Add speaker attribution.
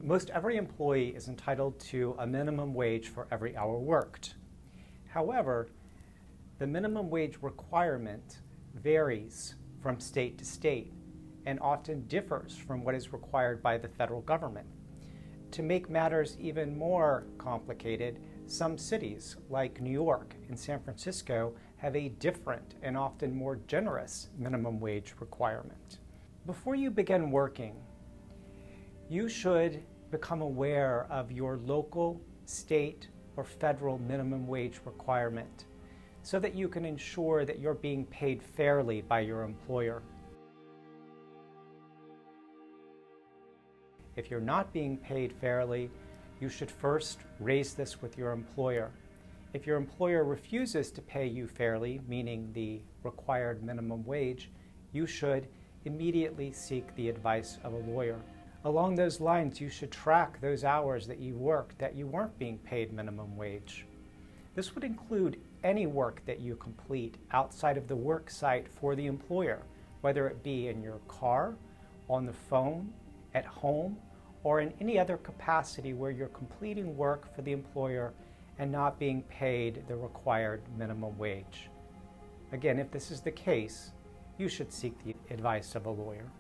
Speaker 1: Most every employee is entitled to a minimum wage for every hour worked. However, the minimum wage requirement varies from state to state and often differs from what is required by the federal government. To make matters even more complicated, some cities like New York and San Francisco have a different and often more generous minimum wage requirement. Before you begin working, you should become aware of your local, state, or federal minimum wage requirement so that you can ensure that you're being paid fairly by your employer. If you're not being paid fairly, you should first raise this with your employer. If your employer refuses to pay you fairly, meaning the required minimum wage, you should immediately seek the advice of a lawyer. Along those lines, you should track those hours that you worked that you weren't being paid minimum wage. This would include any work that you complete outside of the work site for the employer, whether it be in your car, on the phone, at home, or in any other capacity where you're completing work for the employer and not being paid the required minimum wage. Again, if this is the case, you should seek the advice of a lawyer.